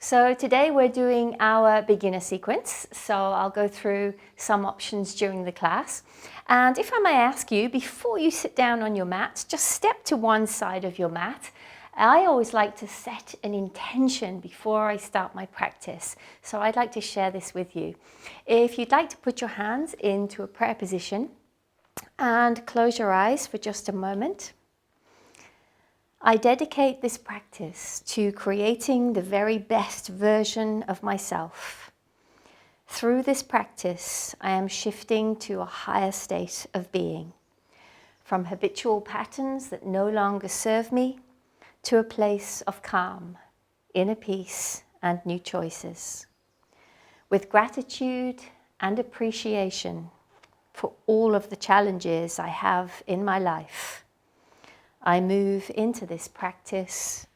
So today we're doing our beginner sequence. So I'll go through some options during the class. And if I may ask you, before you sit down on your mat, just step to one side of your mat. I always like to set an intention before I start my practice. So I'd like to share this with you. If you'd like to put your hands into a prayer position and close your eyes for just a moment. I dedicate this practice to creating the very best version of myself. Through this practice, I am shifting to a higher state of being, from habitual patterns that no longer serve me to a place of calm, inner peace, and new choices. With gratitude and appreciation for all of the challenges I have in my life, I move into this practice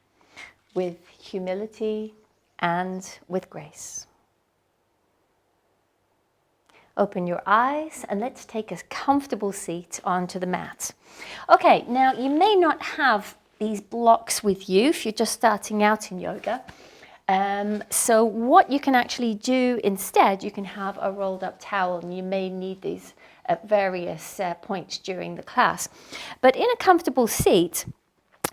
with humility and with grace. Open your eyes and let's take a comfortable seat onto the mat. Okay, now you may not have these blocks with you if you're just starting out in yoga. So what you can actually do instead, you can have a rolled up towel, and you may need these at various points during the class. But in a comfortable seat,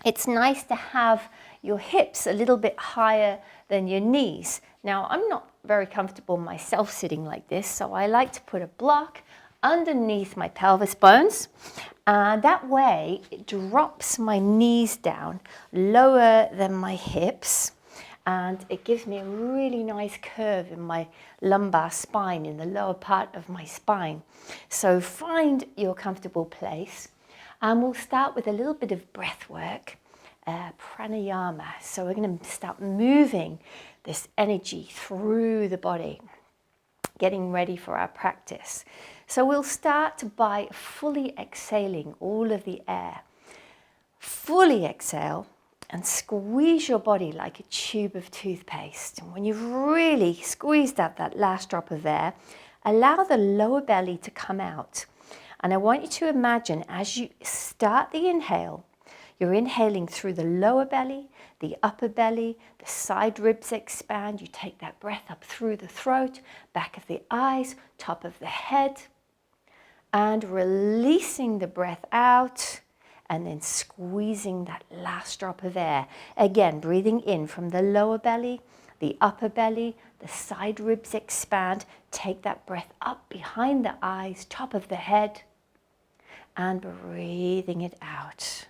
it's nice to have your hips a little bit higher than your knees. Now, I'm not very comfortable myself sitting like this, so I like to put a block underneath my pelvis bones. And that way, it drops my knees down lower than my hips. And it gives me a really nice curve in my lumbar spine, in the lower part of my spine. So find your comfortable place. And we'll start with a little bit of breath work, pranayama. So we're going to start moving this energy through the body, getting ready for our practice. So we'll start by fully exhaling all of the air. Fully exhale and squeeze your body like a tube of toothpaste. And when you've really squeezed out that last drop of air, allow the lower belly to come out. And I want you to imagine as you start the inhale, you're inhaling through the lower belly, the upper belly, the side ribs expand. You take that breath up through the throat, back of the eyes, top of the head, and releasing the breath out. And then squeezing that last drop of air. Again, breathing in from the lower belly, the upper belly, the side ribs expand. Take that breath up behind the eyes, top of the head, and breathing it out.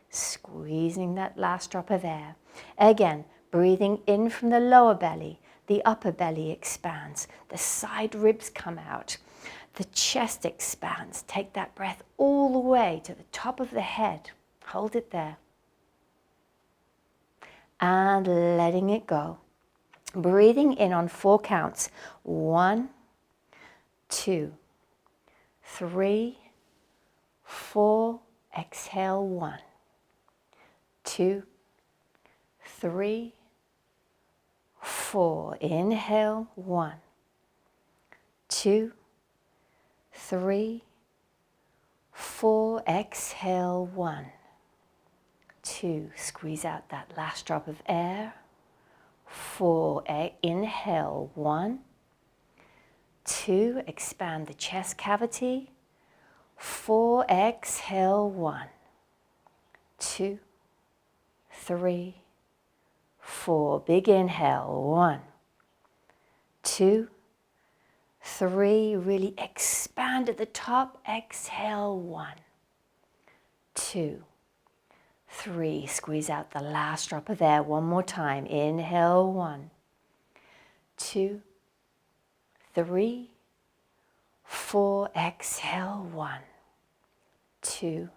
Squeezing that last drop of air. Again, breathing in from the lower belly, the upper belly expands, the side ribs come out. The chest expands. Take that breath all the way to the top of the head. Hold it there. And letting it go. Breathing in on 4 counts. 1, 2, 3, 4. Exhale 1, 2, 3, 4. Inhale 1, 2, 3, 4, exhale 1, 2, squeeze out that last drop of air, 4, inhale 1, 2, expand the chest cavity, 4, exhale 1, 2, 3, 4, big inhale, 1, 2, 3, really expand at the top, exhale 1, 2, 3, squeeze out the last drop of air one more time, inhale 1, 2, 3, 4, exhale 1, 2,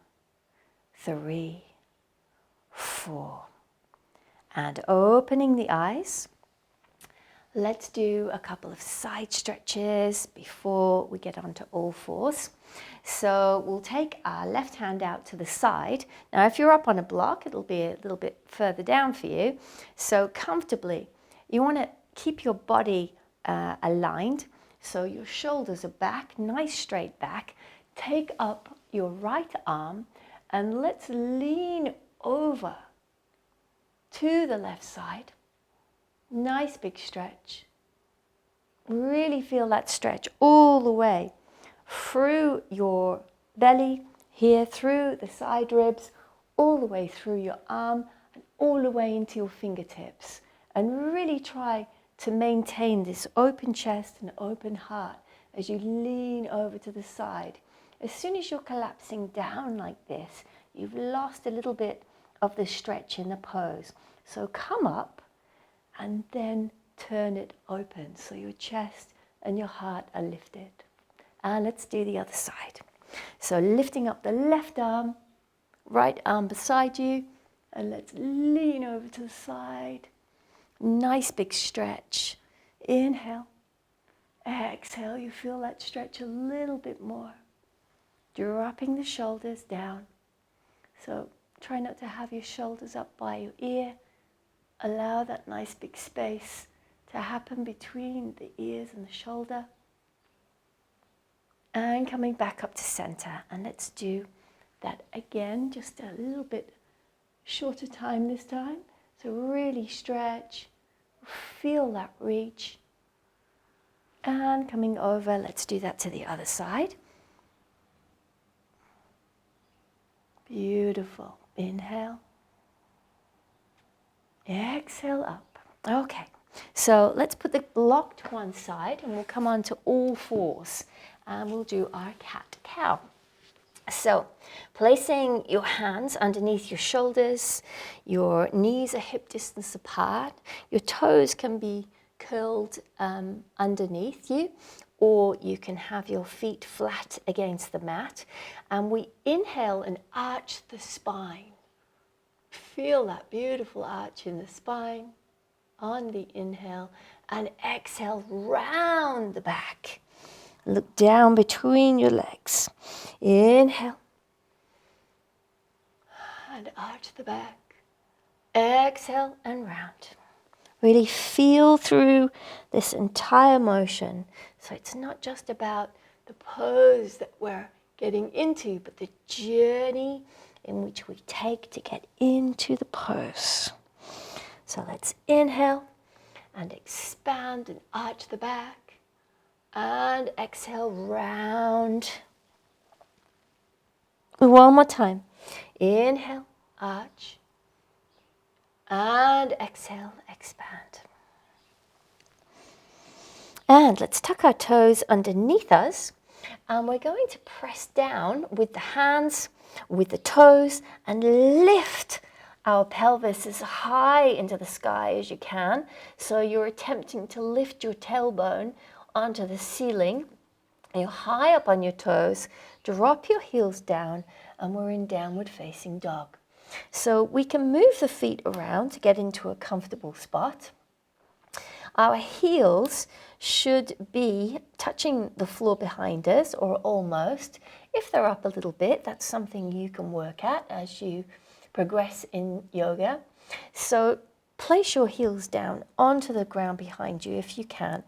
3, 4, and opening the eyes. Let's do a couple of side stretches before we get onto all fours. So we'll take our left hand out to the side. Now, if you're up on a block, it'll be a little bit further down for you. So comfortably, you want to keep your body aligned. So your shoulders are back, nice straight back. Take up your right arm and let's lean over to the left side. Nice big stretch. Really feel that stretch all the way through your belly, here through the side ribs, all the way through your arm and all the way into your fingertips. And really try to maintain this open chest and open heart as you lean over to the side. As soon as you're collapsing down like this, you've lost a little bit of the stretch in the pose. So come up and then turn it open so your chest and your heart are lifted. And let's do the other side. So lifting up the left arm, right arm beside you, and let's lean over to the side. Nice big stretch. Inhale. Exhale, you feel that stretch a little bit more. Dropping the shoulders down. So try not to have your shoulders up by your ear. Allow that nice big space to happen between the ears and the shoulder. And coming back up to center. And let's do that again, just a little bit shorter time this time. So really stretch, feel that reach. And coming over, let's do that to the other side. Beautiful. Inhale. Exhale up. Okay, so let's put the block to one side and we'll come on to all fours and we'll do our cat-cow. So placing your hands underneath your shoulders, your knees are hip distance apart, your toes can be curled underneath you, or you can have your feet flat against the mat. And we inhale and arch the spine. Feel that beautiful arch in the spine on the inhale, and exhale, round the back. Look down between your legs. Inhale. And arch the back. Exhale and round. Really feel through this entire motion. So it's not just about the pose that we're getting into, but the journey in which we take to get into the pose. So let's inhale and expand and arch the back. And exhale, round. One more time. Inhale, arch. And exhale, expand. And let's tuck our toes underneath us. And we're going to press down with the hands, with the toes, and lift our pelvis as high into the sky as you can. So you're attempting to lift your tailbone onto the ceiling. You're high up on your toes. Drop your heels down, and we're in downward facing dog. So we can move the feet around to get into a comfortable spot. Our heels should be touching the floor behind us, or almost. If they're up a little bit, that's something you can work at as you progress in yoga. So place your heels down onto the ground behind you if you can,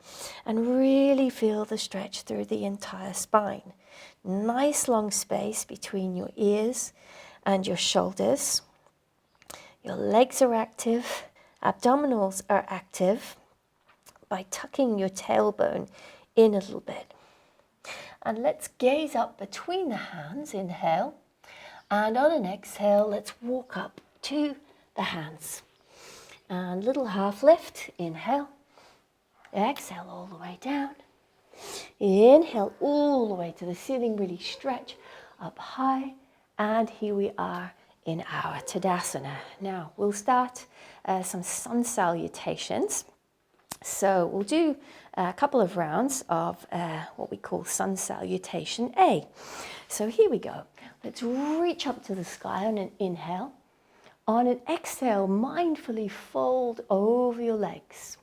and really feel the stretch through the entire spine. Nice long space between your ears and your shoulders. Your legs are active, abdominals are active by tucking your tailbone in a little bit. And let's gaze up between the hands, inhale, and on an exhale, let's walk up to the hands. And little half lift, inhale, exhale all the way down. Inhale all the way to the ceiling, really stretch up high, and here we are in our Tadasana. Now we'll start some sun salutations. So we'll do a couple of rounds of what we call sun salutation A. So here we go. Let's reach up to the sky on an inhale. On an exhale, mindfully fold over your legs.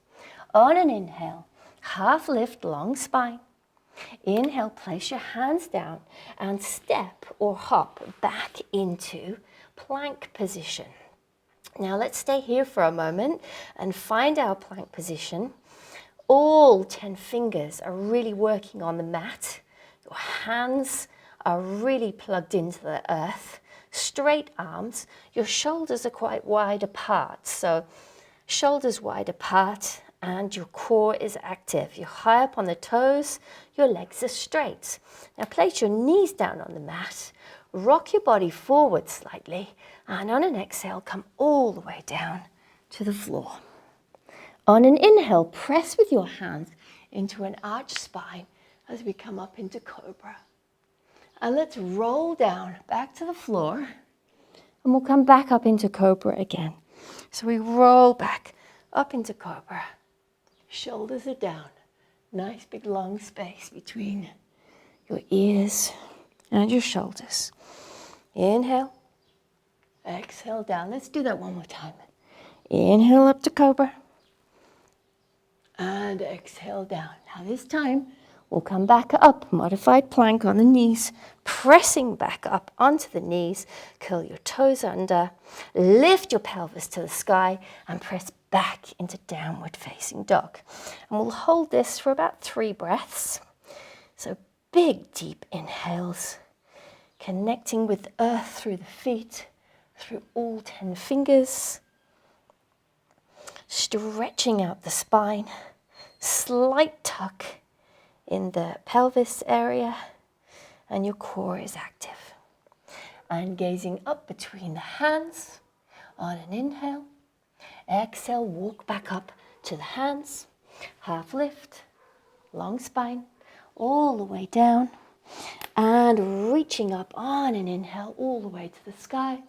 On an inhale, half lift, long spine. Inhale, place your hands down and step or hop back into plank position. Now let's stay here for a moment and find our plank position. All 10 fingers are really working on the mat. Your hands are really plugged into the earth. Straight arms. Your shoulders are quite wide apart. So shoulders wide apart, and your core is active. You're high up on the toes, your legs are straight. Now place your knees down on the mat, rock your body forward slightly, and on an exhale, come all the way down to the floor. On an inhale, press with your hands into an arched spine as we come up into Cobra. And let's roll down back to the floor, and we'll come back up into Cobra again. So we roll back up into Cobra. Shoulders are down. Nice big long space between your ears and your shoulders. Inhale. Exhale down. Let's do that one more time. Inhale up to Cobra. And exhale down. Now this time, we'll come back up, modified plank on the knees, pressing back up onto the knees, curl your toes under, lift your pelvis to the sky, and press back into downward facing dog. And we'll hold this for about 3 breaths. So big, deep inhales, connecting with the earth through the feet, through all 10 fingers, stretching out the spine, slight tuck in the pelvis area, and your core is active. And gazing up between the hands on an inhale. Exhale, walk back up to the hands, half lift, long spine, all the way down, and reaching up on an inhale all the way to the sky,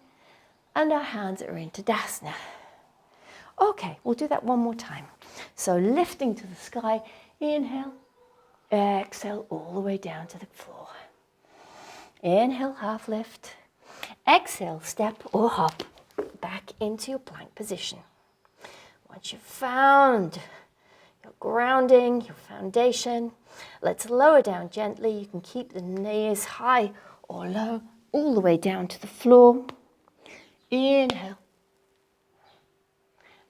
and our hands are in Tadasana. Okay, we'll do that one more time. So lifting to the sky, inhale, exhale all the way down to the floor. Inhale, half lift, exhale, step or hop back into your plank position. Once you've found your grounding, your foundation, let's lower down gently. You can keep the knees high or low, all the way down to the floor. Inhale.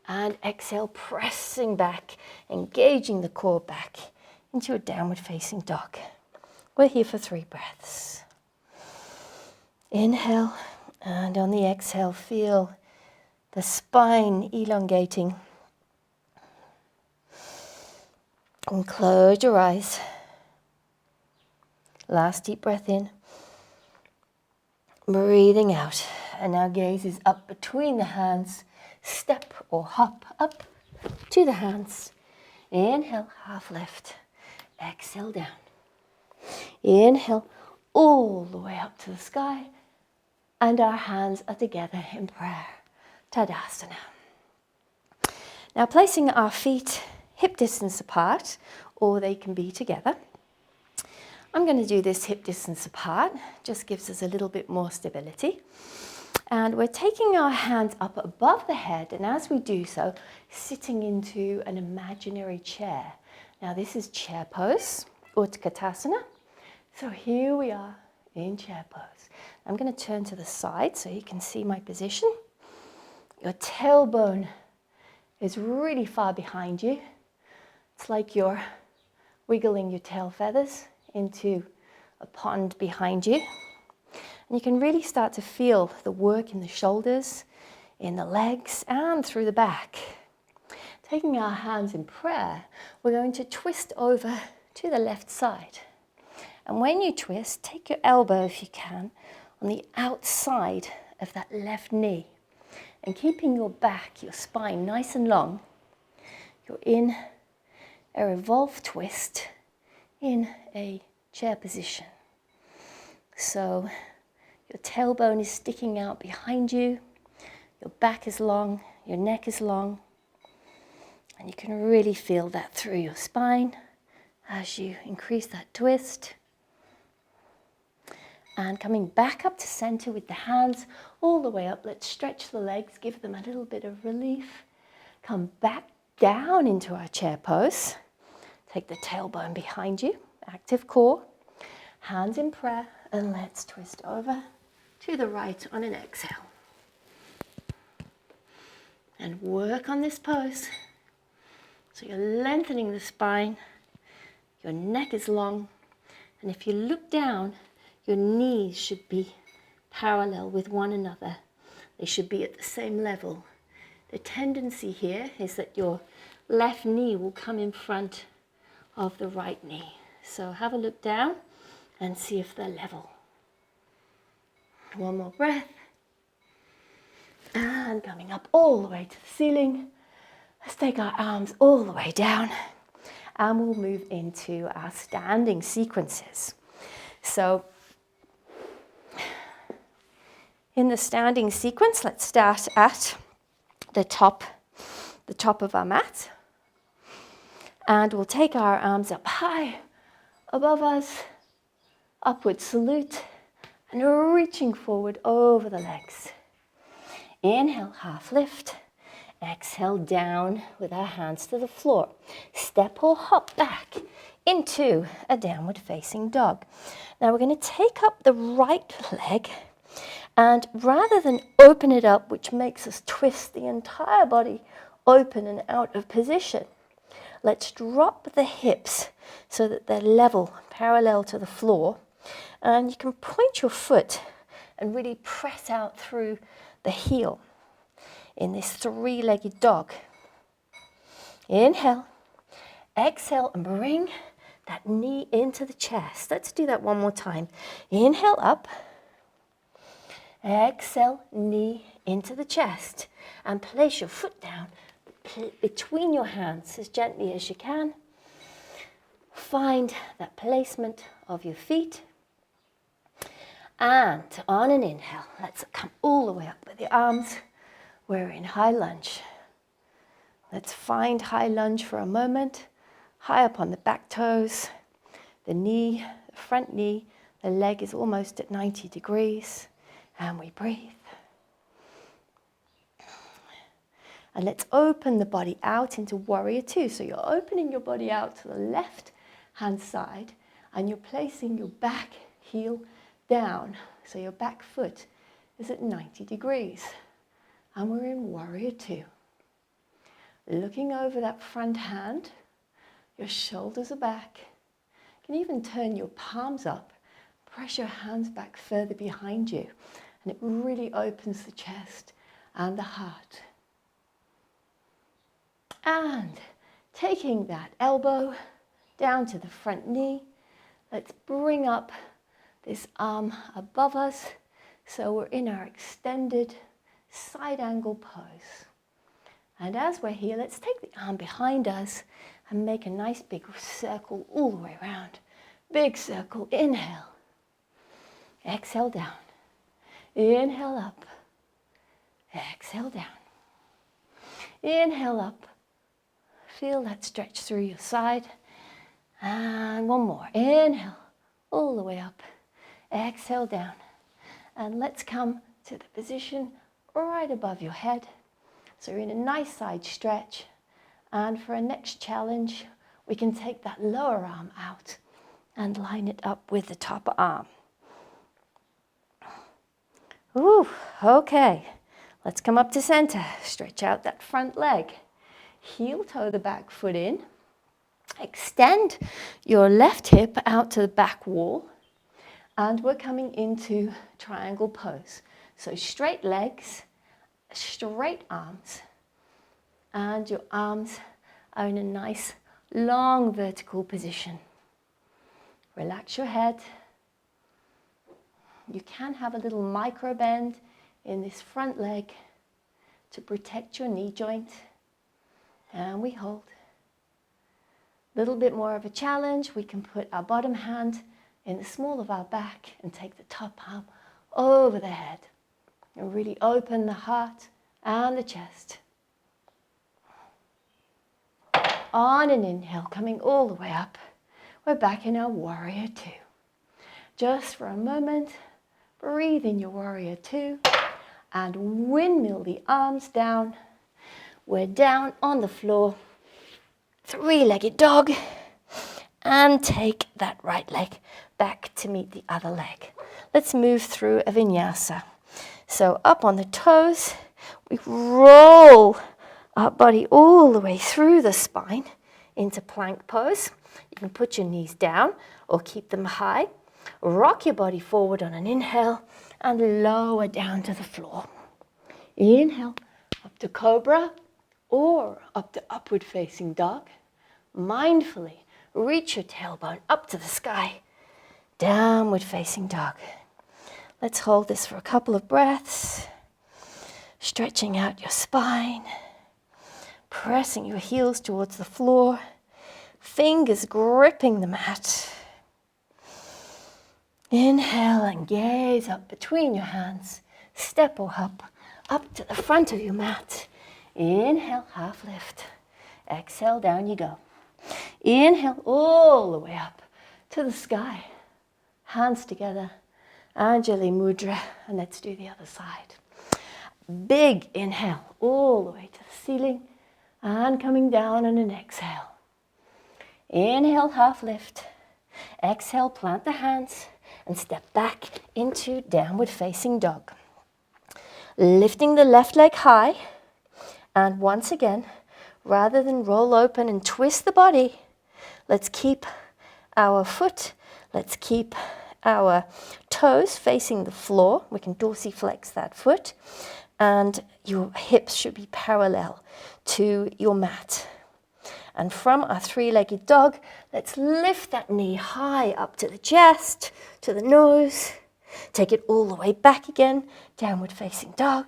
And exhale, pressing back, engaging the core back into a downward facing dog. We're here for 3 breaths. Inhale, and on the exhale, feel the spine elongating. And close your eyes. Last deep breath in. Breathing out. And now gaze is up between the hands. Step or hop up to the hands. Inhale, half lift. Exhale down. Inhale, all the way up to the sky. And our hands are together in prayer. Tadasana. Now placing our feet hip distance apart, or they can be together. I'm going to do this hip distance apart, just gives us a little bit more stability. And we're taking our hands up above the head, and as we do so, sitting into an imaginary chair. Now this is chair pose, Utkatasana. So here we are in chair pose. I'm going to turn to the side so you can see my position. Your tailbone is really far behind you. It's like you're wiggling your tail feathers into a pond behind you. And you can really start to feel the work in the shoulders, in the legs, and through the back. Taking our hands in prayer, we're going to twist over to the left side. And when you twist, take your elbow, if you can, on the outside of that left knee. And keeping your back, your spine nice and long, you're in a revolve twist in a chair position. So your tailbone is sticking out behind you, your back is long, your neck is long, and you can really feel that through your spine as you increase that twist. And coming back up to center with the hands all the way up, let's stretch the legs, give them a little bit of relief. Come back down into our chair pose. Take the tailbone behind you, active core, hands in prayer, and let's twist over to the right on an exhale. And work on this pose. So you're lengthening the spine, your neck is long, and if you look down, your knees should be parallel with one another. They should be at the same level. the tendency here is that your left knee will come in front of the right knee. So have a look down and see if they're level. One more breath. And coming up all the way to the ceiling. Let's take our arms all the way down and we'll move into our standing sequences. So in the standing sequence, let's start at the top of our mat. And we'll take our arms up high above us, upward salute, and reaching forward over the legs. Inhale, half lift. Exhale, down with our hands to the floor. Step or hop back into a downward facing dog. Now we're going to take up the right leg, and rather than open it up, which makes us twist the entire body open and out of position, let's drop the hips so that they're level, parallel to the floor. And you can point your foot and really press out through the heel in this three-legged dog. Inhale, exhale, and bring that knee into the chest. Let's do that one more time. Inhale up, exhale, knee into the chest, and place your foot down between your hands as gently as you can. Find that placement of your feet. And on an inhale, let's come all the way up with the arms. We're in high lunge. Let's find high lunge for a moment. High up on the back toes, the knee, the front knee, the leg is almost at 90 degrees. And we breathe. And let's open the body out into warrior two. So you're opening your body out to the left hand side and you're placing your back heel down. So your back foot is at 90 degrees. And we're in warrior two. Looking over that front hand, your shoulders are back. You can even turn your palms up, press your hands back further behind you, and it really opens the chest and the heart. And taking that elbow down to the front knee, let's bring up this arm above us so we're in our extended side angle pose. And as we're here, let's take the arm behind us and make a nice big circle all the way around. Big circle, inhale. Exhale down. Inhale up. Exhale down. Inhale up. Feel that stretch through your side. And one more. Inhale all the way up. Exhale down. And let's come to the position right above your head. So you're in a nice side stretch. And for our next challenge, we can take that lower arm out and line it up with the top arm. Ooh, okay. Let's come up to center. Stretch out that front leg. Heel toe the back foot in. Extend your left hip out to the back wall. And we're coming into triangle pose. So straight legs, straight arms, and your arms are in a nice long vertical position. Relax your head. You can have a little micro bend in this front leg to protect your knee joint. And we hold. A little bit more of a challenge. We can put our bottom hand in the small of our back and take the top arm over the head. And really open the heart and the chest. On an inhale, coming all the way up, we're back in our warrior two. Just for a moment, breathe in your warrior two and windmill the arms down. We're down on the floor, three-legged dog, and take that right leg back to meet the other leg. Let's move through a vinyasa. So up on the toes, we roll our body all the way through the spine into plank pose. You can put your knees down or keep them high. Rock your body forward on an inhale and lower down to the floor. Inhale, up to cobra or up to upward facing dog. Mindfully reach your tailbone up to the sky. Downward facing dog. Let's hold this for a couple of breaths. Stretching out your spine. Pressing your heels towards the floor. Fingers gripping the mat. Inhale and gaze up between your hands. Step or hop up to the front of your mat. Inhale, half lift. Exhale, down you go. Inhale all the way up to the sky. Hands together. Anjali Mudra. And let's do the other side. Big inhale all the way to the ceiling. And coming down on an exhale. Inhale, half lift. Exhale, plant the hands and step back into downward facing dog. Lifting the left leg high. And once again, rather than roll open and twist the body, let's keep our foot, let's keep our toes facing the floor. We can dorsiflex that foot. And your hips should be parallel to your mat. And from our three-legged dog, let's lift that knee high up to the chest, to the nose. Take it all the way back again, downward facing dog.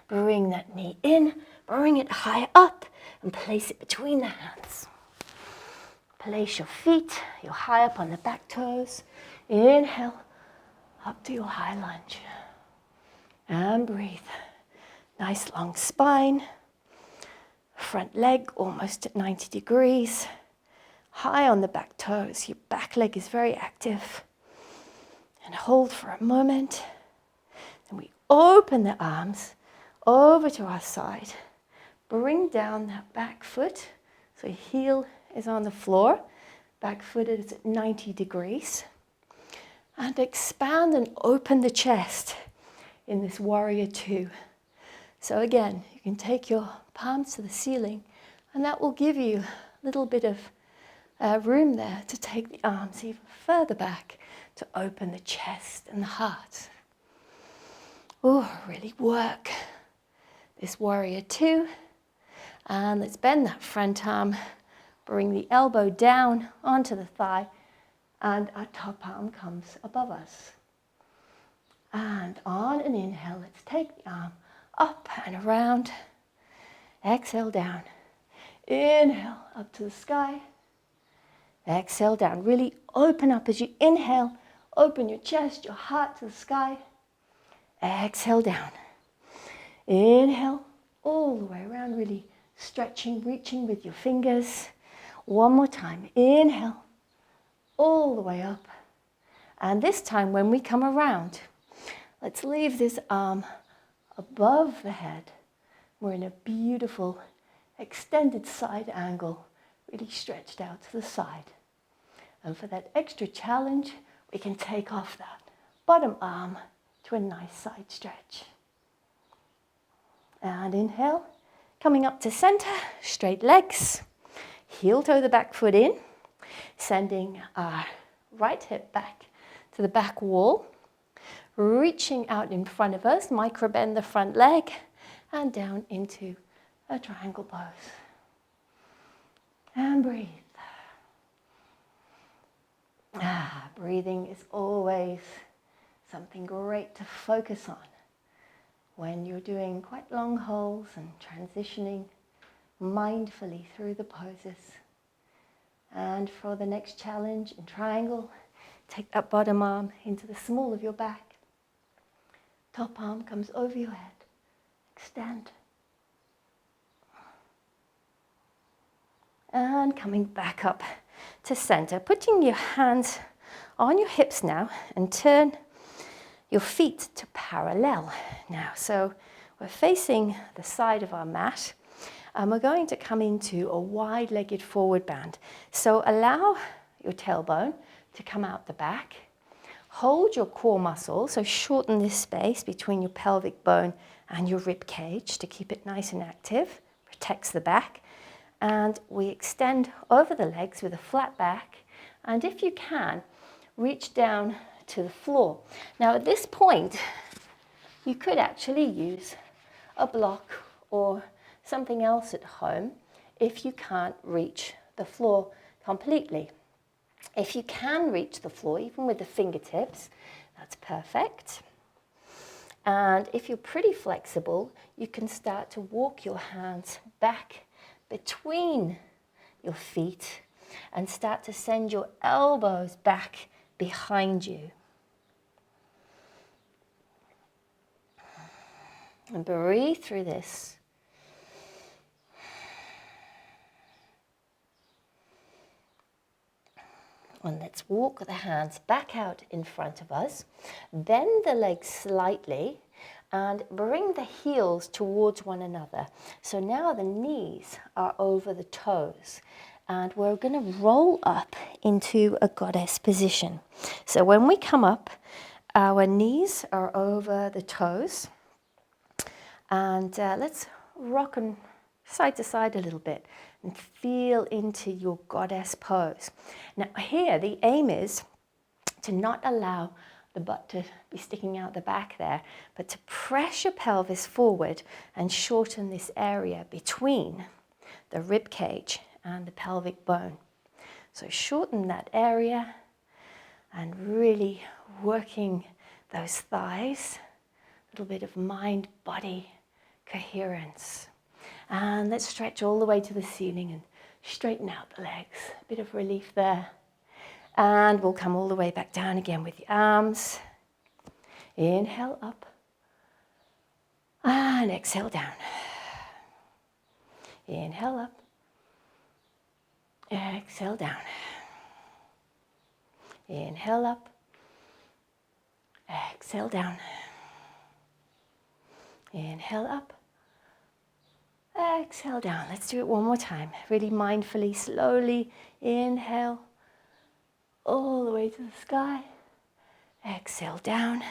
Bring that knee in, bring it high up, and place it between the hands. Place your feet, you're high up on the back toes. Inhale, up to your high lunge. And breathe. Nice long spine. Front leg almost at 90 degrees. High on the back toes. Your back leg is very active. And hold for a moment. Then we open the arms over to our side. Bring down that back foot. So your heel is on the floor. Back foot is at 90 degrees. And expand and open the chest in this warrior two. So again, you can take your palms to the ceiling and that will give you a little bit of room there to take the arms even further back to open the chest and the heart. Oh, really work this warrior two. And let's bend that front arm, bring the elbow down onto the thigh and our top arm comes above us. And on an inhale, let's take the arm up and around. Exhale down. Inhale up to the sky. Exhale down. Really open up as you inhale. Open your chest, your heart to the sky. Exhale down. Inhale all the way around, really stretching, reaching with your fingers. One more time. Inhale all the way up. And this time when we come around, let's leave this arm above the head. We're in a beautiful extended side angle, really stretched out to the side. And for that extra challenge, we can take off that bottom arm to a nice side stretch. And inhale, coming up to center, straight legs, heel toe the back foot in, sending our right hip back to the back wall, reaching out in front of us, micro bend the front leg, and down into a triangle pose. And breathe. Breathing is always something great to focus on when you're doing quite long holds and transitioning mindfully through the poses. And for the next challenge in triangle, take that bottom arm into the small of your back. Top arm comes over your head. Extend. And coming back up to center, putting your hands on your hips now and turn your feet to parallel now. So we're facing the side of our mat and we're going to come into a wide-legged forward bend. So allow your tailbone to come out the back. Hold your core muscle, so shorten this space between your pelvic bone and your rib cage to keep it nice and active, protects the back. And we extend over the legs with a flat back. And if you can, reach down to the floor. Now at this point, you could actually use a block or something else at home if you can't reach the floor completely. If you can reach the floor, even with the fingertips, that's perfect. And if you're pretty flexible, you can start to walk your hands back between your feet and start to send your elbows back behind you. And breathe through this. And let's walk the hands back out in front of us. Bend the legs slightly and bring the heels towards one another. So now the knees are over the toes. And we're going to roll up into a goddess position. So when we come up, our knees are over the toes. And let's rock and side to side a little bit and feel into your goddess pose. Now here, the aim is to not allow the butt to be sticking out the back there, but to press your pelvis forward and shorten this area between the rib cage and the pelvic bone. So shorten that area and really working those thighs, a little bit of mind-body coherence. And let's stretch all the way to the ceiling and straighten out the legs. A bit of relief there. And we'll come all the way back down again with the arms. Inhale up. And exhale down. Inhale up. Exhale down. Inhale up. Exhale down. Inhale up. Exhale down. Let's do it one more time. Really mindfully, slowly. Inhale. All the way to the sky. Exhale down.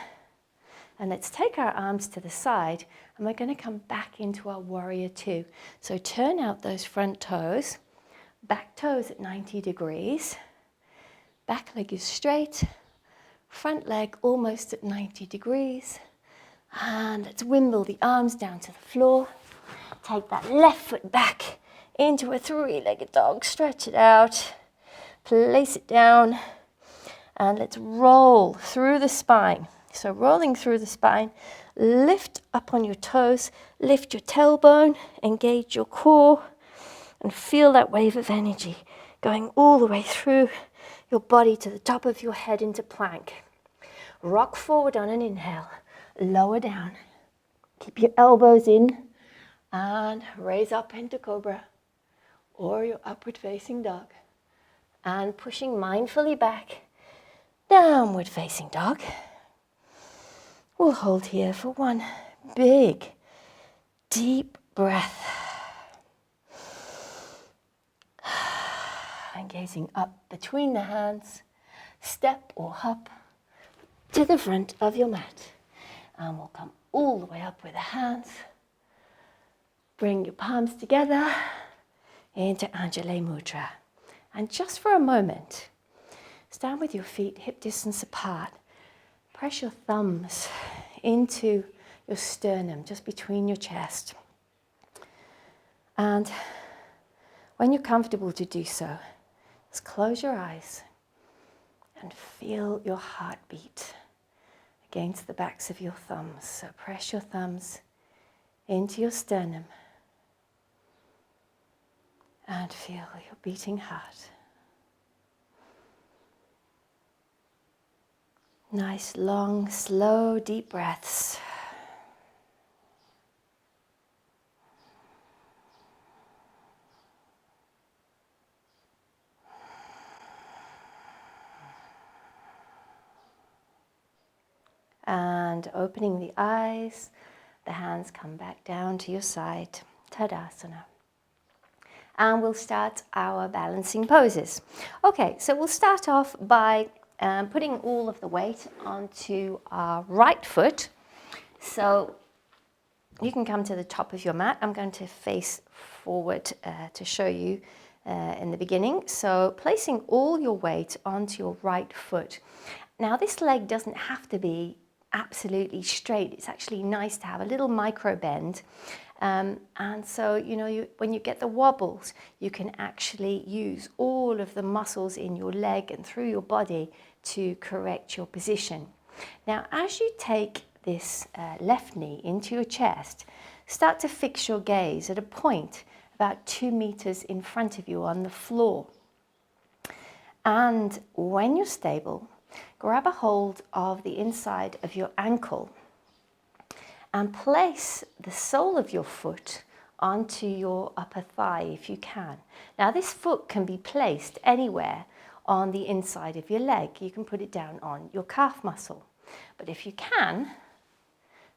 And let's take our arms to the side and we're going to come back into our warrior two. So turn out those front toes. Back toes at 90 degrees. Back leg is straight. Front leg almost at 90 degrees. And let's wimble the arms down to the floor. Take that left foot back into a three-legged dog. Stretch it out. Place it down. And let's roll through the spine. So rolling through the spine, lift up on your toes, lift your tailbone, engage your core, and feel that wave of energy going all the way through your body to the top of your head into plank. Rock forward on an inhale, lower down. Keep your elbows in and raise up into cobra or your upward facing dog. And pushing mindfully back, downward facing dog. We'll hold here for one big, deep breath. And gazing up between the hands, step or hop to the front of your mat. And we'll come all the way up with the hands. Bring your palms together into Anjali Mudra. And just for a moment, stand with your feet hip distance apart. Press your thumbs into your sternum, just between your chest. And when you're comfortable to do so, just close your eyes and feel your heartbeat against the backs of your thumbs. So press your thumbs into your sternum and feel your beating heart. Nice, long, slow, deep breaths. And opening the eyes, the hands come back down to your side, Tadasana. And we'll start our balancing poses. Okay, so we'll start off by putting all of the weight onto our right foot. So you can come to the top of your mat. I'm going to face forward to show you in the beginning. So placing all your weight onto your right foot. Now this leg doesn't have to be absolutely straight. It's actually nice to have a little micro bend. And so, when you get the wobbles, you can actually use all of the muscles in your leg and through your body to correct your position. Now, as you take this left knee into your chest, start to fix your gaze at a point about 2 meters in front of you on the floor. And when you're stable, grab a hold of the inside of your ankle and place the sole of your foot onto your upper thigh if you can. Now, this foot can be placed anywhere on the inside of your leg. You can put it down on your calf muscle. But if you can,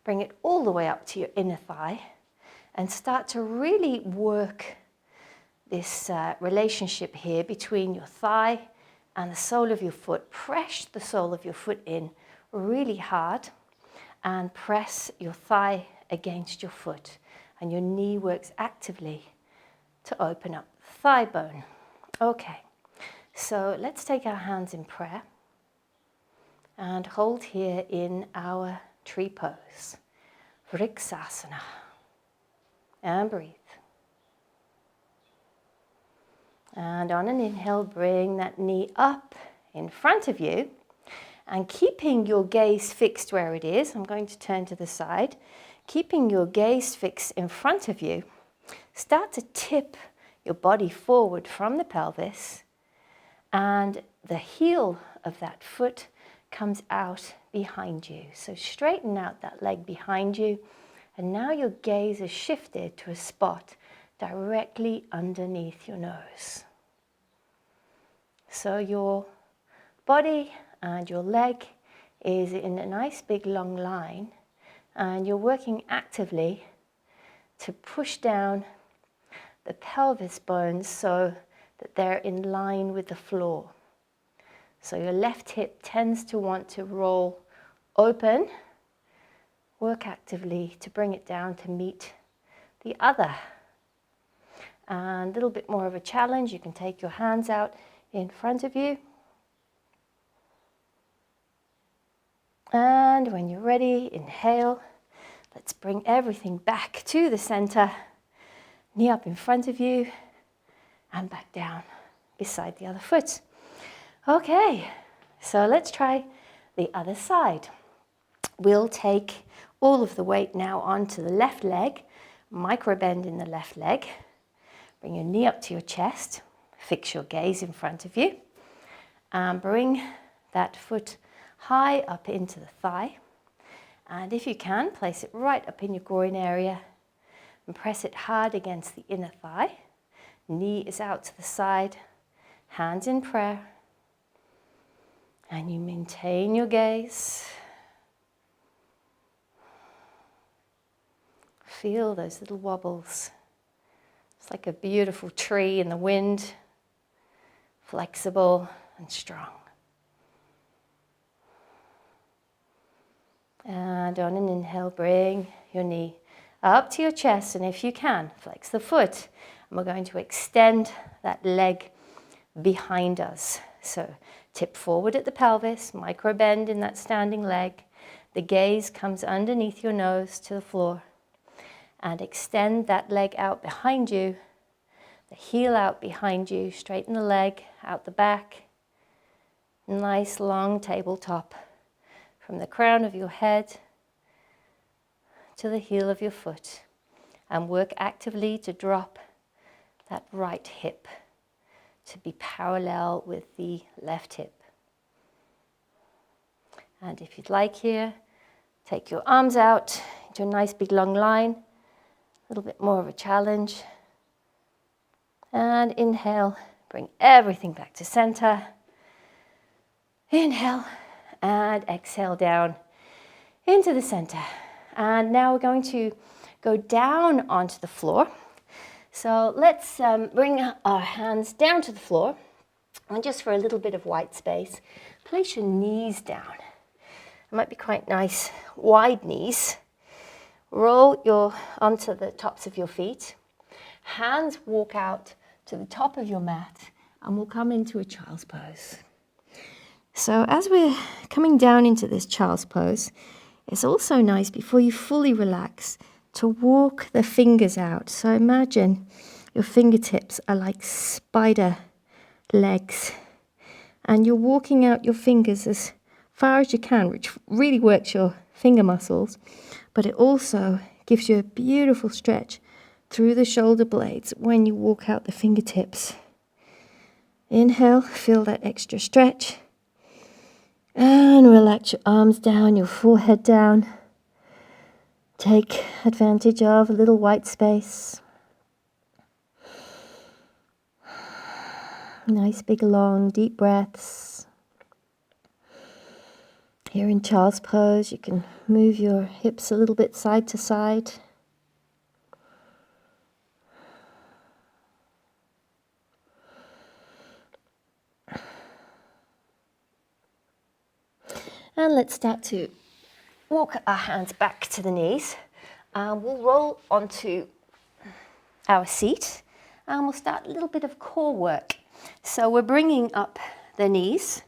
bring it all the way up to your inner thigh and start to really work this relationship here between your thigh and the sole of your foot. Press the sole of your foot in really hard and press your thigh against your foot, and your knee works actively to open up the thigh bone. Okay, so let's take our hands in prayer and hold here in our tree pose, Vriksasana, and breathe. And on an inhale, bring that knee up in front of you. And keeping your gaze fixed where it is, I'm going to turn to the side. Keeping your gaze fixed in front of you, start to tip your body forward from the pelvis, and the heel of that foot comes out behind you. So straighten out that leg behind you, and now your gaze is shifted to a spot directly underneath your nose. So your body and your leg is in a nice big long line, and you're working actively to push down the pelvis bones so that they're in line with the floor. So your left hip tends to want to roll open. Work actively to bring it down to meet the other. And a little bit more of a challenge, you can take your hands out in front of you. And when you're ready, inhale. Let's bring everything back to the center. Knee up in front of you and back down beside the other foot. Okay, so let's try the other side. We'll take all of the weight now onto the left leg, micro bend in the left leg. Bring your knee up to your chest, fix your gaze in front of you, and bring that foot high up into the thigh. And if you can, place it right up in your groin area and press it hard against the inner thigh. Knee is out to the side, hands in prayer. And you maintain your gaze. Feel those little wobbles. It's like a beautiful tree in the wind, flexible and strong. And on an inhale, bring your knee up to your chest, and if you can, flex the foot. And we're going to extend that leg behind us. So tip forward at the pelvis, micro bend in that standing leg. The gaze comes underneath your nose to the floor. And extend that leg out behind you, the heel out behind you, straighten the leg out the back. Nice long tabletop from the crown of your head to the heel of your foot. And work actively to drop that right hip to be parallel with the left hip. And if you'd like here, take your arms out into a nice big long line. A little bit more of a challenge. And inhale, bring everything back to center. Inhale and exhale down into the center. And now we're going to go down onto the floor. So let's bring our hands down to the floor. And just for a little bit of white space, place your knees down. It might be quite nice, wide knees. Roll onto the tops of your feet. Hands walk out to the top of your mat, and we'll come into a child's pose. So as we're coming down into this child's pose, it's also nice before you fully relax to walk the fingers out. So imagine your fingertips are like spider legs, and you're walking out your fingers as far as you can, which really works your finger muscles, but it also gives you a beautiful stretch through the shoulder blades when you walk out the fingertips. Inhale, feel that extra stretch, and relax your arms down, your forehead down. Take advantage of a little white space. Nice big long deep breaths. Here in child's pose, you can move your hips a little bit side to side. And let's start to walk our hands back to the knees. We'll roll onto our seat, and we'll start a little bit of core work. So we're bringing up the knees,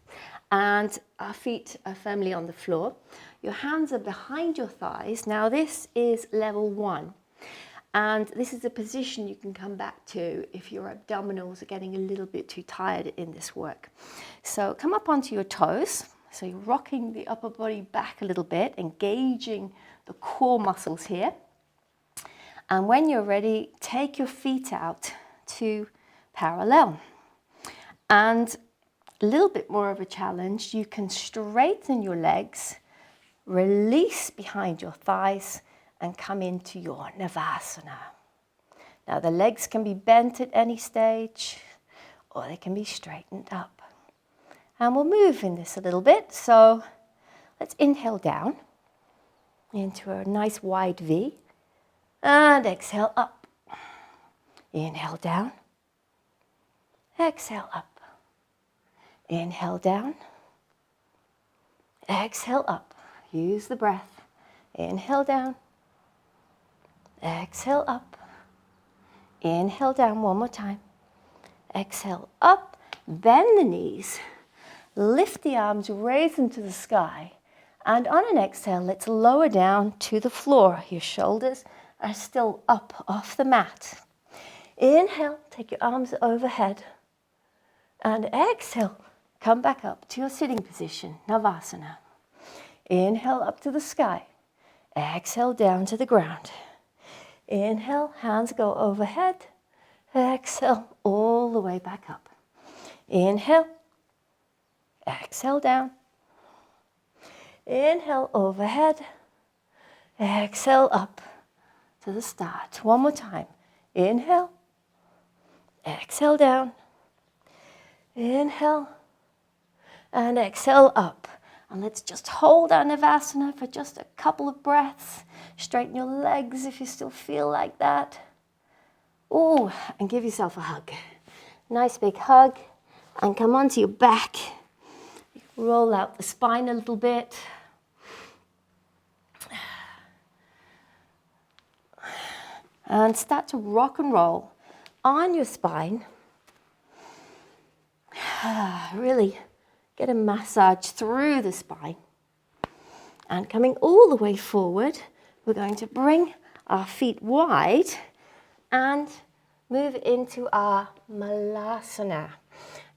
and our feet are firmly on the floor. Your hands are behind your thighs. Now this is level 1, and this is a position you can come back to if your abdominals are getting a little bit too tired in this work. So come up onto your toes. So you're rocking the upper body back a little bit, engaging the core muscles here. And when you're ready, take your feet out to parallel. And a little bit more of a challenge, you can straighten your legs, release behind your thighs, and come into your Navasana. Now the legs can be bent at any stage, or they can be straightened up. And we'll move in this a little bit. So let's inhale down into a nice wide V, and exhale up. Inhale down, exhale up. Inhale down, exhale up. Use the breath. Inhale down, exhale up. Inhale down one more time. Exhale up, bend the knees. Lift the arms, raise them to the sky. And on an exhale, let's lower down to the floor. Your shoulders are still up off the mat. Inhale, take your arms overhead. And exhale, come back up to your sitting position, Navasana. Inhale up to the sky. Exhale down to the ground. Inhale, hands go overhead. Exhale, all the way back up. Inhale. Exhale down. Inhale overhead. Exhale up to the start. One more time. Inhale. Exhale down. Inhale. And exhale up. And let's just hold our Navasana for just a couple of breaths. Straighten your legs if you still feel like that. Ooh, and give yourself a hug. Nice big hug. And come onto your back. Roll out the spine a little bit. And start to rock and roll on your spine. Really get a massage through the spine. And coming all the way forward, we're going to bring our feet wide and move into our Malasana.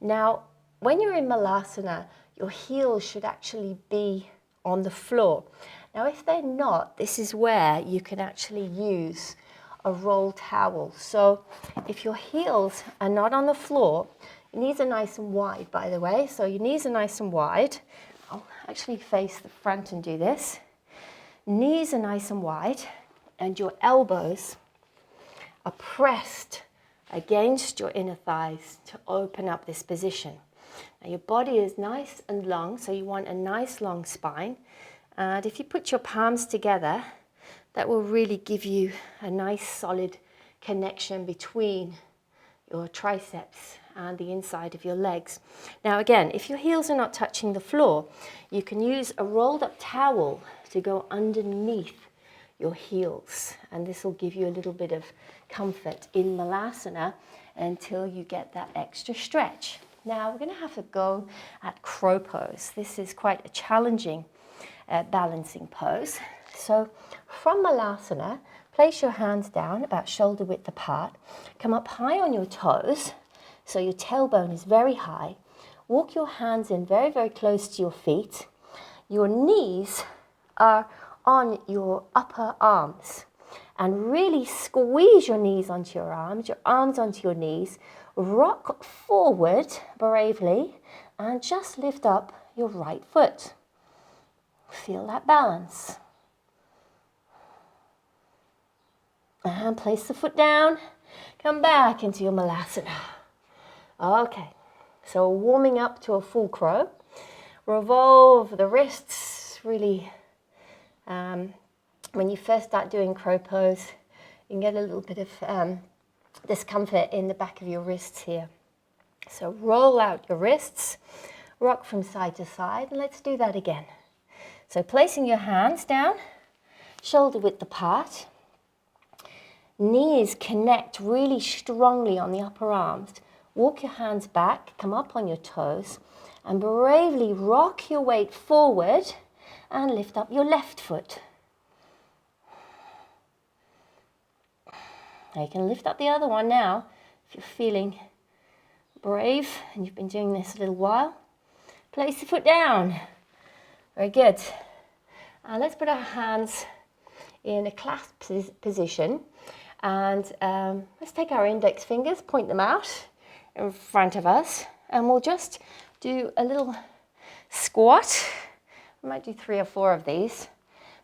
Now, when you're in Malasana, your heels should actually be on the floor. Now, if they're not, this is where you can actually use a roll towel. So if your heels are not on the floor, your knees are nice and wide, by the way. So your knees are nice and wide. I'll actually face the front and do this. Knees are nice and wide, and your elbows are pressed against your inner thighs to open up this position. Now your body is nice and long, so you want a nice long spine. And if you put your palms together, that will really give you a nice solid connection between your triceps and the inside of your legs. Now again, if your heels are not touching the floor, you can use a rolled up towel to go underneath your heels, and this will give you a little bit of comfort in Malasana until you get that extra stretch. Now we're going to have to go at crow pose. This is quite a challenging balancing pose. So from Malasana, place your hands down about shoulder width apart. Come up high on your toes, so your tailbone is very high. Walk your hands in very, very close to your feet. Your knees are on your upper arms. And really squeeze your knees onto your arms onto your knees. Rock forward bravely and just lift up your right foot. Feel that balance. And place the foot down. Come back into your Malasana. Okay, so warming up to a full crow. Revolve the wrists, really. When you first start doing crow pose, you can get a little bit of discomfort in the back of your wrists here. So roll out your wrists, rock from side to side, and let's do that again. So placing your hands down, shoulder width apart. Knees connect really strongly on the upper arms. Walk your hands back, come up on your toes, and bravely rock your weight forward and lift up your left foot. Now you can lift up the other one now if you're feeling brave and you've been doing this a little while. Place the foot down. Very good. And let's put our hands in a clasp position. And let's take our index fingers, point them out in front of us. And we'll just do a little squat. We might do 3 or 4 of these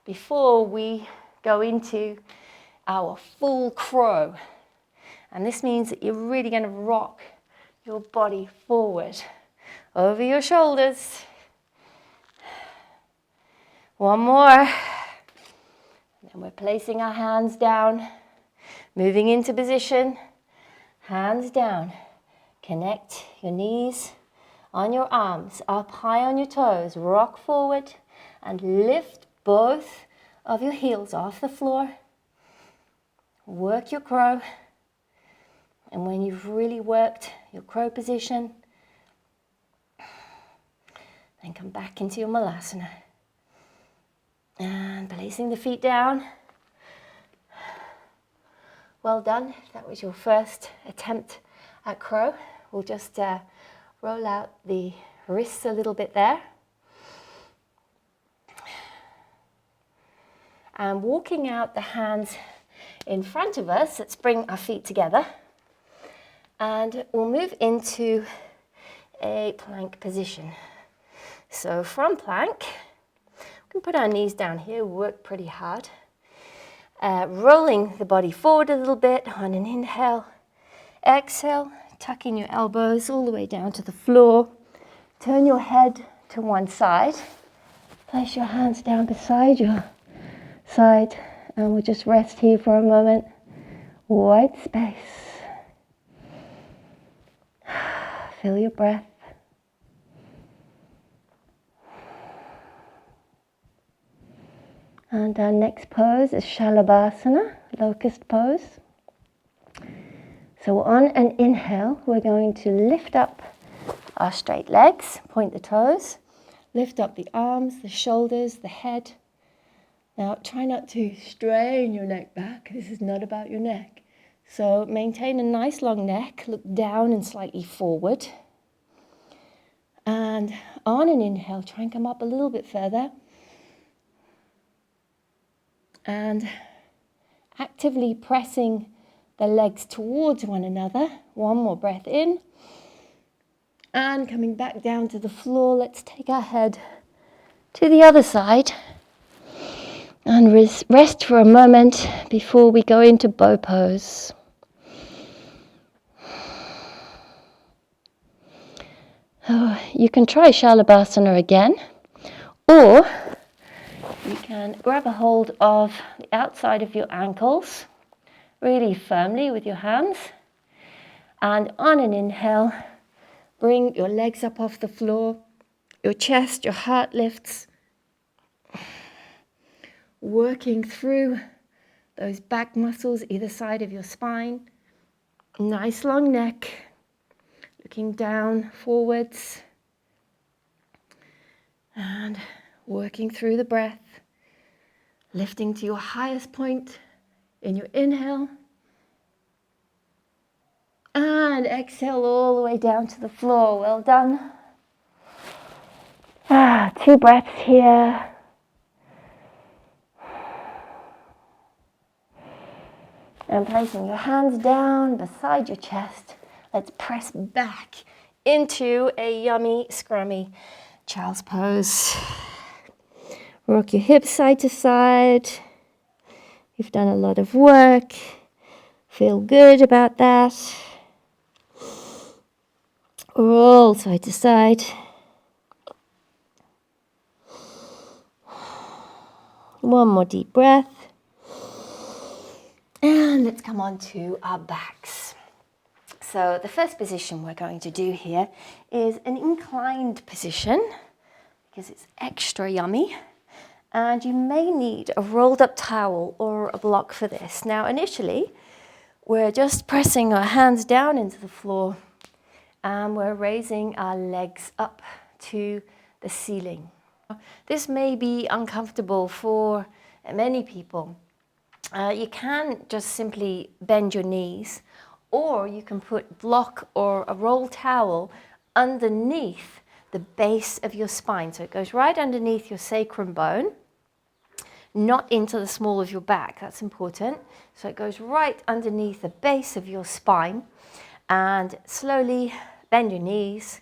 before we go into our full crow. And this means that you're really going to rock your body forward over your shoulders. One more. And then we're placing our hands down, moving into position, hands down. Connect your knees on your arms, up high on your toes, rock forward and lift both of your heels off the floor. Work your crow, and when you've really worked your crow position, then come back into your Malasana. And placing the feet down. Well done. That was your first attempt at crow. We'll just roll out the wrists a little bit there. And walking out the hands in front of us, let's bring our feet together. And we'll move into a plank position. So from plank, we can put our knees down here, work pretty hard. Rolling the body forward a little bit on an inhale. Exhale, tucking your elbows all the way down to the floor. Turn your head to one side. Place your hands down beside your side. And we'll just rest here for a moment. White space. Feel your breath. And our next pose is Shalabhasana, locust pose. So on an inhale, we're going to lift up our straight legs, point the toes, lift up the arms, the shoulders, the head. Now, try not to strain your neck back. This is not about your neck. So maintain a nice long neck, look down and slightly forward. And on an inhale, try and come up a little bit further. And actively pressing the legs towards one another. One more breath in. And coming back down to the floor, let's take our head to the other side. And rest for a moment before we go into bow pose. Oh, you can try Shalabhasana again, or you can grab a hold of the outside of your ankles really firmly with your hands, and on an inhale, bring your legs up off the floor, your chest, your heart lifts, working through those back muscles either side of your spine. Nice long neck, looking down forwards. And working through the breath, lifting to your highest point in your inhale, and exhale all the way down to the floor. Well done. 2 breaths here. And placing your hands down beside your chest, let's press back into a yummy, scrummy child's pose. Rock your hips side to side. You've done a lot of work. Feel good about that. Roll side to side. One more deep breath. And let's come on to our backs. So the first position we're going to do here is an inclined position because it's extra yummy. And you may need a rolled up towel or a block for this. Now initially, we're just pressing our hands down into the floor and we're raising our legs up to the ceiling. This may be uncomfortable for many people. You can just simply bend your knees, or you can put block or a roll towel underneath the base of your spine. So it goes right underneath your sacrum bone, not into the small of your back. That's important. So it goes right underneath the base of your spine, and slowly bend your knees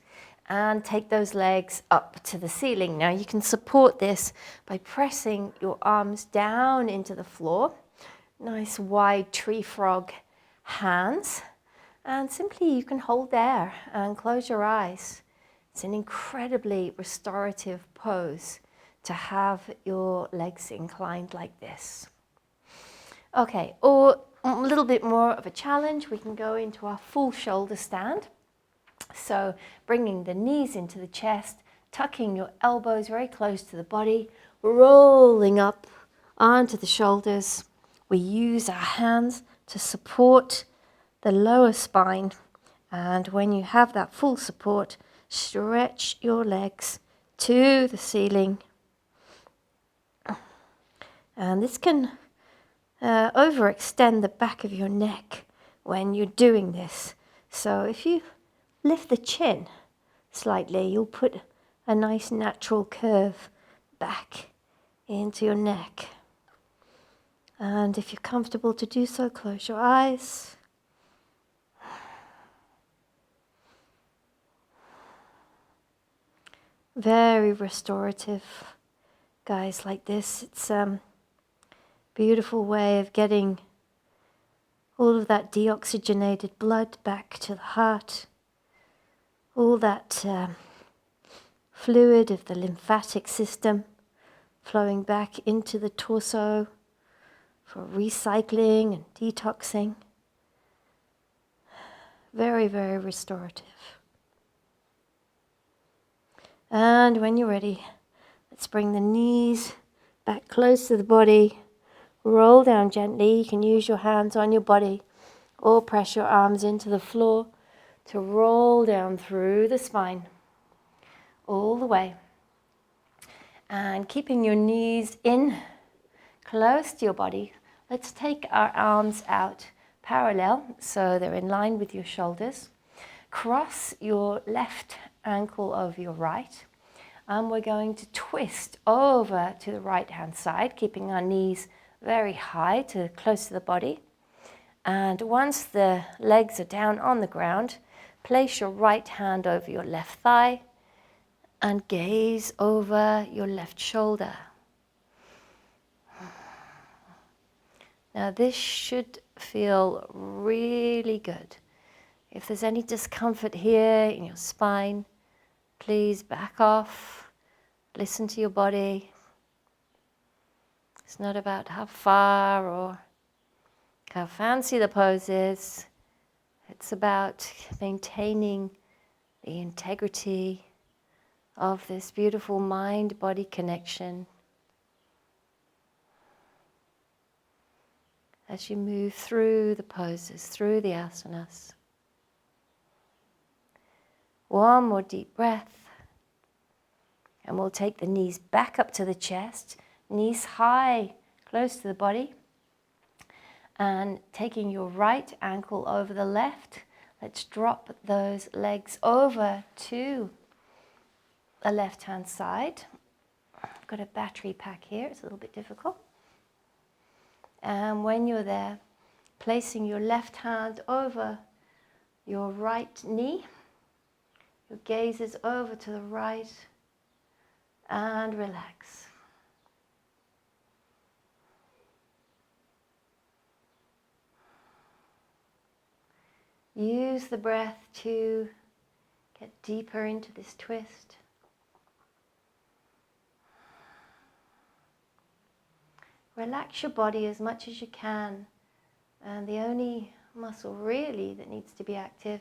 and take those legs up to the ceiling. Now you can support this by pressing your arms down into the floor. Nice wide tree frog hands, and simply you can hold there and close your eyes. It's an incredibly restorative pose to have your legs inclined like this. Okay, or a little bit more of a challenge, we can go into our full shoulder stand. So bringing the knees into the chest, tucking your elbows very close to the body, rolling up onto the shoulders. We use our hands to support the lower spine, and when you have that full support, stretch your legs to the ceiling. And this can overextend the back of your neck when you're doing this. So if you lift the chin slightly, you'll put a nice natural curve back into your neck. And if you're comfortable to do so, close your eyes. Very restorative, guys, like this. It's a beautiful way of getting all of that deoxygenated blood back to the heart, all that fluid of the lymphatic system flowing back into the torso for recycling and detoxing. Very, very restorative. And when you're ready, let's bring the knees back close to the body. Roll down gently. You can use your hands on your body or press your arms into the floor to roll down through the spine all the way. And keeping your knees in close to your body, let's take our arms out parallel so they're in line with your shoulders. Cross your left ankle over your right, and we're going to twist over to the right hand side, keeping our knees very high to close to the body. And once the legs are down on the ground, place your right hand over your left thigh and gaze over your left shoulder. Now this should feel really good. If there's any discomfort here in your spine, please back off, listen to your body. It's not about how far or how fancy the pose is. It's about maintaining the integrity of this beautiful mind-body connection as you move through the poses, through the asanas. One more deep breath. And we'll take the knees back up to the chest, knees high, close to the body. And taking your right ankle over the left, let's drop those legs over to the left-hand side. I've got a battery pack here, it's a little bit difficult. And when you're there, placing your left hand over your right knee, your gaze is over to the right, and relax. Use the breath to get deeper into this twist. Relax your body as much as you can, and the only muscle really that needs to be active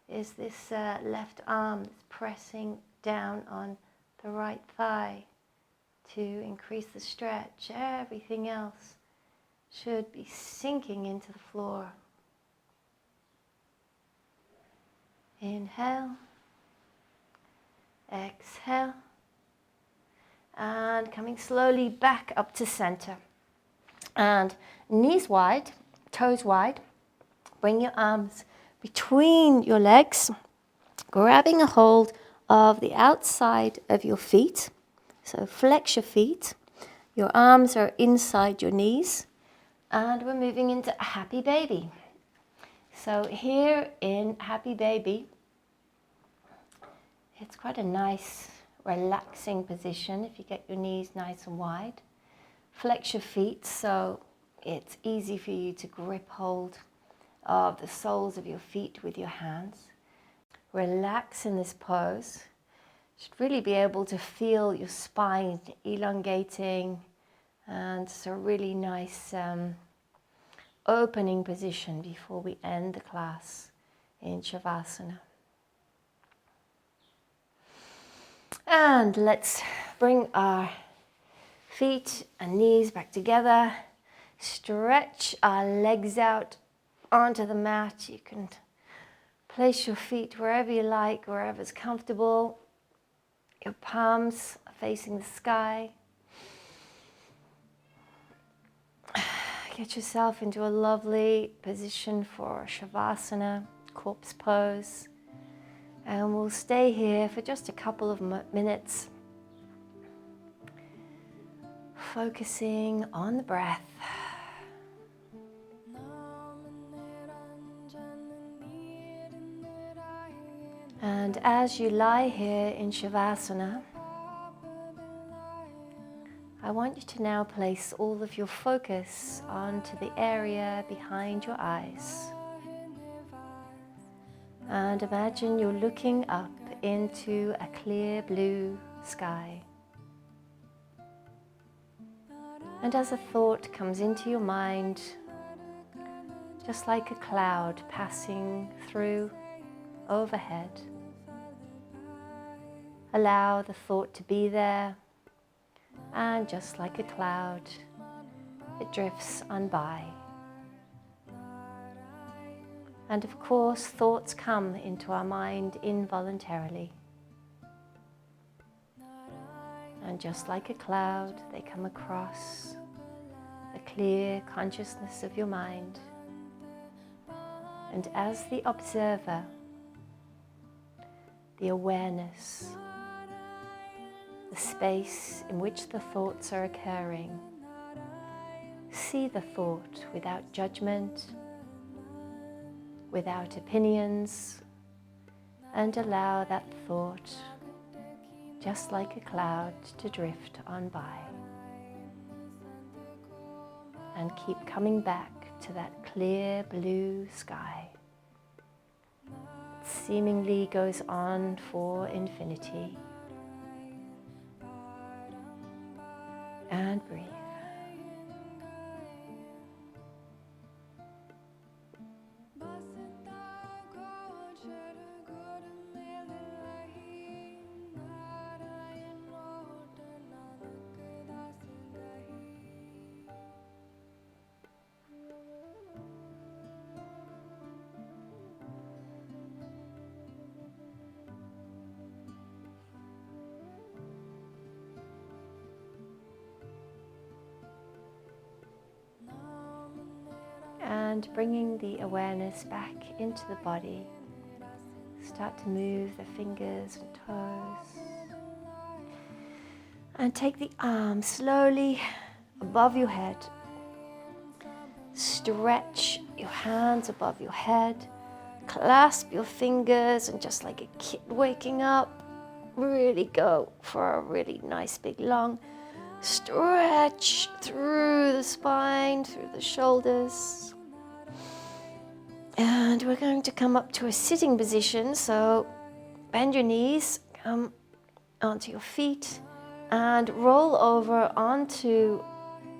is this left arm that's pressing down on the right thigh to increase the stretch. Everything else should be sinking into the floor. Inhale, exhale, and coming slowly back up to center. And knees wide, toes wide. Bring your arms between your legs, grabbing a hold of the outside of your feet. So flex your feet. Your arms are inside your knees. And we're moving into Happy Baby. So here in Happy Baby, it's quite a nice, relaxing position if you get your knees nice and wide. Flex your feet so it's easy for you to grip hold of the soles of your feet with your hands. Relax in this pose. You should really be able to feel your spine elongating, and it's a really nice opening position before we end the class in Shavasana. And let's bring our feet and knees back together. Stretch our legs out onto the mat. You can place your feet wherever you like, wherever's comfortable. Your palms are facing the sky. Get yourself into a lovely position for Shavasana, corpse pose. And we'll stay here for just a couple of minutes, focusing on the breath. And as you lie here in Shavasana, I want you to now place all of your focus onto the area behind your eyes. And imagine you're looking up into a clear blue sky. And as a thought comes into your mind, just like a cloud passing through overhead, allow the thought to be there, and just like a cloud, it drifts on by. And of course, thoughts come into our mind involuntarily. And just like a cloud, they come across the clear consciousness of your mind. And as the observer, the awareness, the space in which the thoughts are occurring, see the thought without judgment, without opinions, and allow that thought, just like a cloud, to drift on by. And keep coming back to that clear blue sky. It seemingly goes on for infinity. And breathe. And bringing the awareness back into the body. Start to move the fingers and toes. And take the arms slowly above your head. Stretch your hands above your head. Clasp your fingers and just like a kid waking up, really go for a really nice big long stretch through the spine, through the shoulders. And we're going to come up to a sitting position. So bend your knees, come onto your feet and roll over onto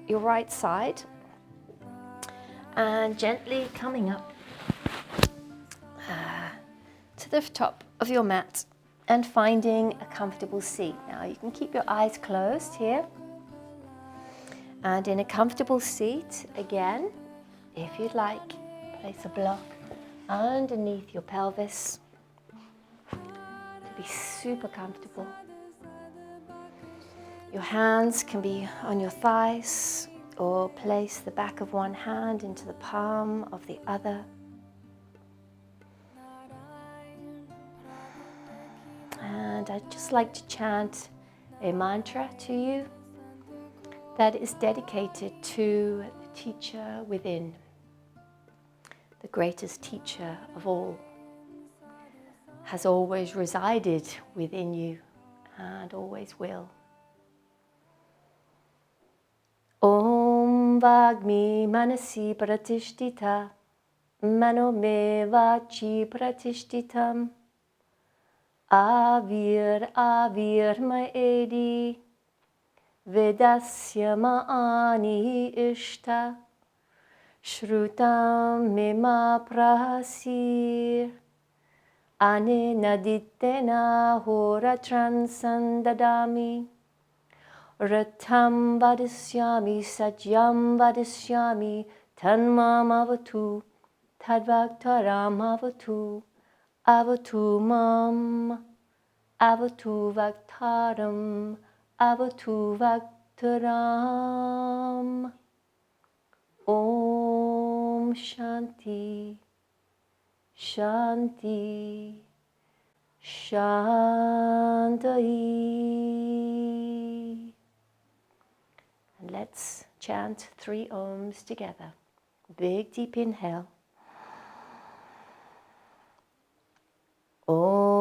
your right side. And gently coming up to the top of your mat and finding a comfortable seat. Now you can keep your eyes closed here. And in a comfortable seat, again, if you'd like, place a block underneath your pelvis to be super comfortable. Your hands can be on your thighs, or place the back of one hand into the palm of the other. And I'd just like to chant a mantra to you that is dedicated to the teacher within, the greatest teacher of all, has always resided within you and always will. Om Vagmi Manasi Pratishtita Mano Me Vachi Pratishtitam Avir Avir Maedi Vedasya Ma'ani Ishta Shrutam Mima Prasir Ane Naditena Hora Transandadami Ratam Vadasyami Satyam Vadasyami Tanmam Avatu Tadvaktaram Avatu Avatu Mam Avatu Vaktaram Avatu Vaktaram. Om Shanti Shanti Shanti. And let's chant 3 Oms together. Big deep inhale. Om.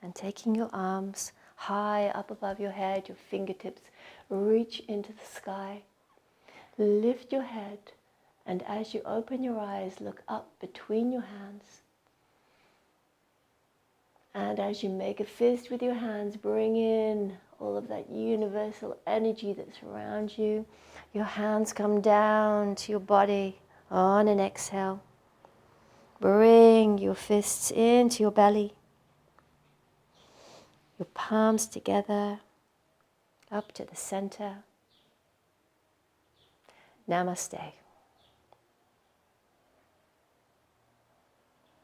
And taking your arms high up above your head, your fingertips reach into the sky. Lift your head, and as you open your eyes, look up between your hands. And as you make a fist with your hands, bring in all of that universal energy that's around you. Your hands come down to your body on an exhale. Bring your fists into your belly. Your palms together, up to the center. Namaste.